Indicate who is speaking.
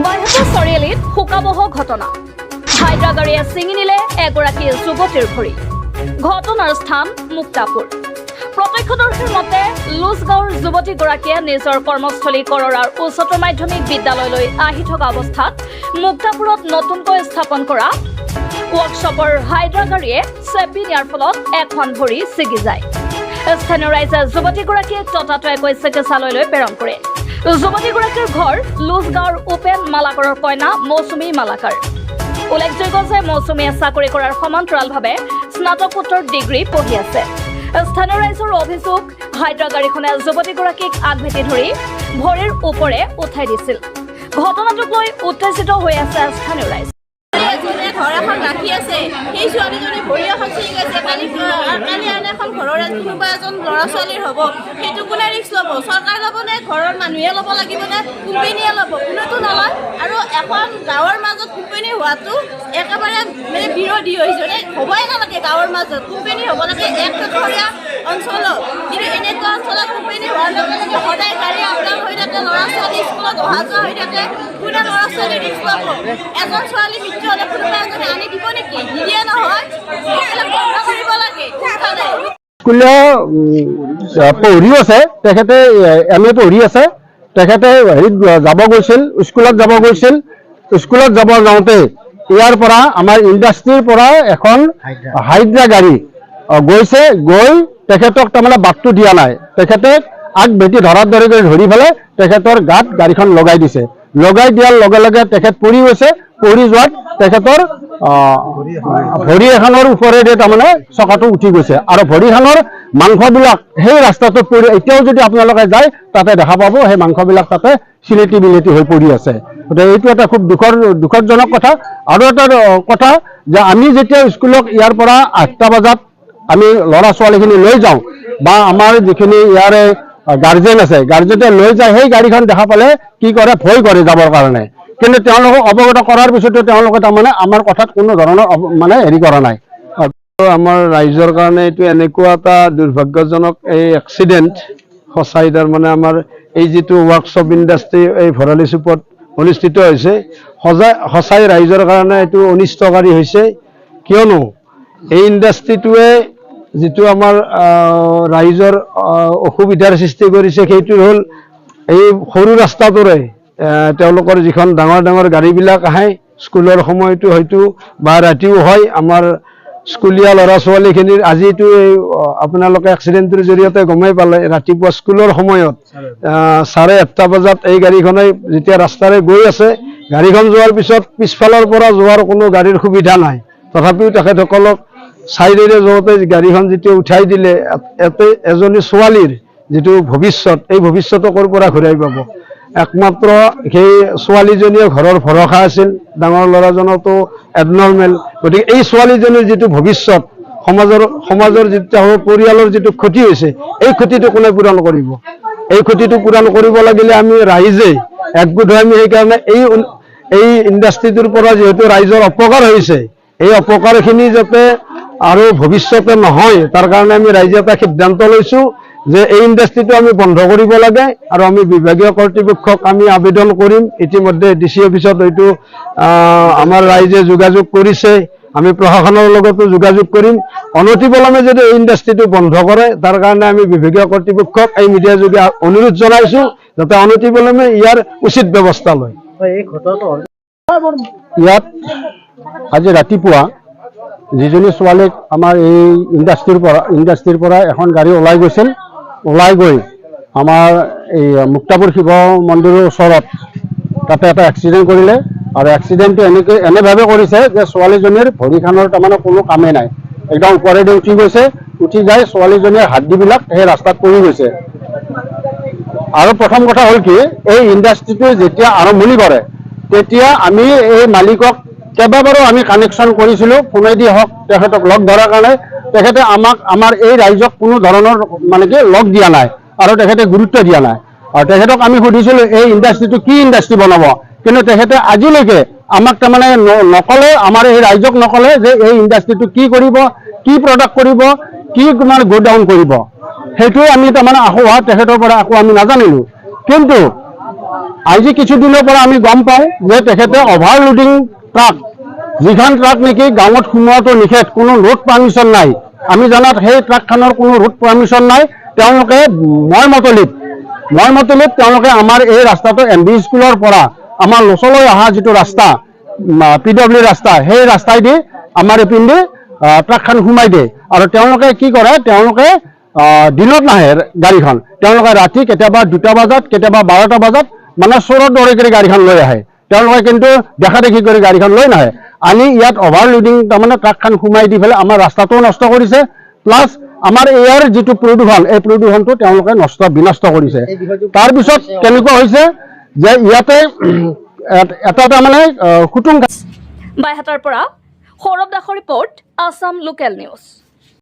Speaker 1: বাইহাটা চাৰিআলিত শোকাবহ ঘটনা হাইড্ৰা গাড়ীয়ে ছিঙি নিলে এগৰাকী যুৱতীৰ ভৰি ঘটনাৰ স্থান মুক্তাপুৰ প্ৰত্যক্ষদৰ্শীৰ মতে লুজগাঁৱৰ যুৱতীগৰাকীয়ে নিজৰ কৰ্মস্থলী কৰৰাৰ উচ্চতৰ মাধ্যমিক বিদ্যালয়লৈ আহি থকা অৱস্থাত মুক্তাপুৰত নতুনকৈ স্থাপন কৰা ৱৰ্কশ্বপৰ হাইড্ৰা গাড়ীয়ে চেপি নিয়াৰ ফলত এখন ভৰি ছিগি যায় স্থানীয় ৰাইজে যুৱতীগৰাকীক ততাতৈয়াকৈ চিকিৎসালয়লৈ প্ৰেৰণ কৰে যুৱতীগৰাকীৰ ঘৰ লুজগাঁৱৰ উপেন মালাকাৰৰ কইনা মৌচুমী মালাকাৰ উল্লেখযোগ্য যে মৌচুমীয়ে চাকৰি কৰাৰ সমান্তৰালভাৱে স্নাতকোত্তৰ ডিগ্ৰী পঢ়ি আছে স্থানীয় ৰাইজৰ অভিযোগ হাইড্ৰা গাড়ীখনে যুৱতীগৰাকীক আগভেটি ধৰি ভৰিৰ ওপৰে উঠাই দিছিল ঘটনাটোক লৈ উত্তেজিত হৈ আছে স্থানীয় ৰাইজ
Speaker 2: ঘৰ এখন ৰাখি আছে সেই ছোৱালীজনী ভৰি এখন ছিঙি গৈছে কালি আন এখন ঘৰৰ কোনোবা এজন ল'ৰা ছোৱালীৰ হ'ব সেইটো কোনে ৰিক্স ল'ব চৰকাৰ ল'ব নে ঘৰৰ মানুহে ল'ব লাগিব নে কোম্পানীয়ে ল'ব কোনেতো নলয় আৰু এখন গাঁৱৰ মাজত কোম্পানী হোৱাটো একেবাৰে মানে বিৰোধী হৈছে হ'বই নালাগে গাঁৱৰ মাজত কোম্পানী হ'ব লাগে একঘৰীয়া অঞ্চলত কিন্তু এনেকুৱা অঞ্চলত কোম্পানী হোৱাৰ লগে লগে সদায় গাড়ী আপ ডাউন হৈ থাকে ল'ৰা ছোৱালী স্কুলত অহা যোৱা হৈ থাকে কোনে ল'ৰা ছোৱালী ৰিক্স ল'ব এজন ছোৱালী মৃত্যু হ'লে কোনোবা এজনে আনি দিব নেকি নিদিয়ে নহয় এইবিলাক বন্ধ কৰিব লাগে
Speaker 3: পঢ়ি আছে তেখেতে MA পঢ়ি আছে তেখেতে হেৰিত যাব গৈছিল স্কুলত যাব যাওঁতে ইয়াৰ পৰা আমাৰ ইণ্ডাষ্ট্ৰীৰ পৰা এখন হাইড্ৰা গাড়ী গৈছে গৈ তেখেতক তাৰমানে বাটটো দিয়া নাই তেখেতে আগভেটি ধৰাৰ দৰে ধৰি পেলাই তেখেতৰ গাত গাড়ীখন লগাই দিছে লগাই দিয়াৰ লগে লগে তেখেত পৰি গৈছে পৰি যোৱাত তেখেতৰ ভৰি এখনৰ ওপৰেৰে তাৰমানে চকাটো উঠি গৈছে আৰু ভৰিখনৰ মাংসবিলাক সেই ৰাস্তাটোত পৰি এতিয়াও যদি আপোনালোকে যায় তাতে দেখা পাব সেই মাংসবিলাক তাতে চিলেটি বিলেটি হৈ পৰি আছে গতিকে এইটো এটা খুব দুখজনক কথা আৰু এটা কথা যে আমি যেতিয়া স্কুলক ইয়াৰ পৰা 8টা বজাত আমি ল'ৰা ছোৱালীখিনি লৈ যাওঁ বা আমাৰ যিখিনি ইয়াৰে গাৰ্জেন আছে গাৰ্জেনে লৈ যায় সেই গাড়ীখন দেখা পালে কি কৰে ভয় কৰে যাবৰ কাৰণে কিন্তু তেওঁলোকক অৱগত কৰাৰ পিছতো তেওঁলোকে তাৰমানে আমাৰ কথাত কোনো ধৰণৰ মানে হেৰি কৰা নাই আমাৰ ৰাইজৰ কাৰণে এইটো এনেকুৱা এটা দুৰ্ভাগ্যজনক এই এক্সিডেণ্ট সঁচাই তাৰমানে আমাৰ এই যিটো ৱৰ্কশ্বপ ইণ্ডাষ্ট্ৰী এই ভৰালি চুপত অনুষ্ঠিত হৈছে সঁচাই ৰাইজৰ কাৰণে এইটো অনিষ্টকাৰী হৈছে কিয়নো এই ইণ্ডাষ্ট্ৰীটোৱে যিটো আমাৰ ৰাইজৰ অসুবিধাৰ সৃষ্টি কৰিছে সেইটো হ'ল এই সৰু ৰাস্তাটোৰে তেওঁলোকৰ যিখন ডাঙৰ ডাঙৰ গাড়ীবিলাক আহে স্কুলৰ সময়টো হয়তো বা ৰাতিও হয় আমাৰ স্কুলীয়া ল'ৰা ছোৱালীখিনিৰ আজিতো এই আপোনালোকে এক্সিডেণ্টৰ জৰিয়তে গমেই পালে ৰাতিপুৱা স্কুলৰ সময়ত 1:30 বজাত এই গাড়ীখনে যেতিয়া ৰাস্তাৰে গৈ আছে গাড়ীখন যোৱাৰ পিছত পিছফালৰ পৰা যোৱাৰ কোনো গাড়ীৰ সুবিধা নাই তথাপিও তেখেতসকলক চাইডেৰে যাওঁতে গাড়ীখন যেতিয়া উঠাই দিলে এজনী ছোৱালীৰ যিটো ভৱিষ্যত এই ভৱিষ্যতকৰ পৰা ঘূৰাই পাব একমাত্ৰ সেই ছোৱালীজনীয়ে ঘৰৰ ভৰসা আছিল ডাঙৰ ল'ৰাজনতো এবনৰ্মেল গতিকে এই ছোৱালীজনীৰ যিটো ভৱিষ্যত সমাজৰ যিটো পৰিয়ালৰ যিটো ক্ষতি হৈছে এই ক্ষতিটো কোনে পূৰণ কৰিব এই ক্ষতিটো পূৰণ কৰিব লাগিলে আমি ৰাইজে একগোট হৈ আমি সেইকাৰণে এই ইণ্ডাষ্ট্ৰীটোৰ পৰা যিহেতু ৰাইজৰ অপকাৰ হৈছে এই অপকাৰখিনি যাতে আৰু ভৱিষ্যতে নহয় তাৰ কাৰণে আমি ৰাইজে এটা সিদ্ধান্ত লৈছোঁ যে এই ইণ্ডাষ্ট্ৰীটো আমি বন্ধ কৰিব লাগে আৰু আমি বিভাগীয় কৰ্তৃপক্ষক আমি আবেদন কৰিম ইতিমধ্যে DC অফিচত হয়তো আমাৰ ৰাইজে যোগাযোগ কৰিছে আমি প্ৰশাসনৰ লগতো যোগাযোগ কৰিম অনতিপলমে যদি এই ইণ্ডাষ্ট্ৰীটো বন্ধ কৰে তাৰ কাৰণে আমি বিভাগীয় কৰ্তৃপক্ষক এই মিডিয়াৰ যোগে অনুৰোধ জনাইছোঁ যাতে অনতিপলমে ইয়াৰ উচিত ব্যৱস্থা লয় ইয়াত আজি ৰাতিপুৱা যিজনী ছোৱালীক আমাৰ এই ইণ্ডাষ্ট্ৰীৰ পৰা এখন গাড়ী ওলাই গৈ আমাৰ এই মুক্তাপুৰ শিৱ মন্দিৰৰ ওচৰত তাতে এটা এক্সিডেণ্ট কৰিলে আৰু এক্সিডেণ্টটো এনেভাৱে কৰিছে যে ছোৱালীজনীৰ ভৰিখনৰ তাৰমানে কোনো কামেই নাই একদম ওপৰেদি উঠি গৈছে উঠি যায় ছোৱালীজনীৰ হাড্ডিবিলাক সেই ৰাস্তাত পৰি গৈছে আৰু প্ৰথম কথা হ'ল কি এই ইণ্ডাষ্ট্ৰীটো যেতিয়া আৰম্ভণি কৰে তেতিয়া আমি এই মালিকক কেইবাবাৰো আমি কানেকশ্যন কৰিছিলোঁ ফোনেদি হওক তেখেতক লগ ধৰাৰ কাৰণে তেখেতে আমাৰ এই ৰাইজক কোনো ধৰণৰ মানে কি লগ দিয়া নাই আৰু তেখেতে গুৰুত্ব দিয়া নাই আৰু তেখেতক আমি সুধিছিলোঁ এই ইণ্ডাষ্ট্ৰীটো কি ইণ্ডাষ্ট্ৰী বনাব কিন্তু তেখেতে আজিলৈকে আমাক তাৰমানে নকলে আমাৰ এই ৰাইজক নকলে যে এই ইণ্ডাষ্ট্ৰীটো কি কৰিব কি প্ৰডাক্ট কৰিব কি মানে গোডাউন কৰিব সেইটোৱে আমি তাৰমানে তেখেতৰ পৰা আকৌ আমি নাজানিলোঁ কিন্তু আজি কিছুদিনৰ পৰা আমি গম পাওঁ যে তেখেতে অভাৰলোডিং ট্ৰাক যিখন ট্ৰাক নেকি গাঁৱত সোমোৱাটো নিষেধ, কোনো ৰোড পাৰ্মিশ্যন নাই। আমি জনাত সেই ট্ৰাকখনৰ কোনো ৰোড পাৰ্মিশ্যন নাই। তেওঁলোকে মইমতলিত তেওঁলোকে আমাৰ এই ৰাস্তাটো MB স্কুলৰ পৰা আমাৰ লচলৈ অহা যিটো ৰাস্তা PW ৰাস্তা, সেই ৰাস্তাইদি আমাৰ এইপিনে ট্ৰাকখন সোমাই দিয়ে। আৰু তেওঁলোকে কি কৰে, তেওঁলোকে দিনত নাহে গাড়ীখন, তেওঁলোকে ৰাতি কেতিয়াবা 2টা বজাত কেতিয়াবা 12টা বজাত মানে চোৰৰ দৰে কৰি গাড়ীখন লৈ আহে। তেওঁলোকে কিন্তু দেখা দেখি কৰি গাড়ীখন লৈ নাহে, আনি ইয়াত অভাৰলোডিং তাৰমানে ট্ৰাকখন সোমাই দি পেলাই আমাৰ ৰাস্তাটোও নষ্ট কৰিছে, প্লাছ আমাৰ ইয়াৰ যিটো প্ৰদূষণ, এই প্ৰদূষণটো তেওঁলোকে বিনষ্ট কৰিছে। তাৰপিছত কেনেকুৱা হৈছে যে ইয়াতে এটা তাৰমানে
Speaker 1: বাইহাটাৰ পৰা সৌৰভ দাসৰ ৰিপৰ্ট, আছাম লোকেল নিউজ।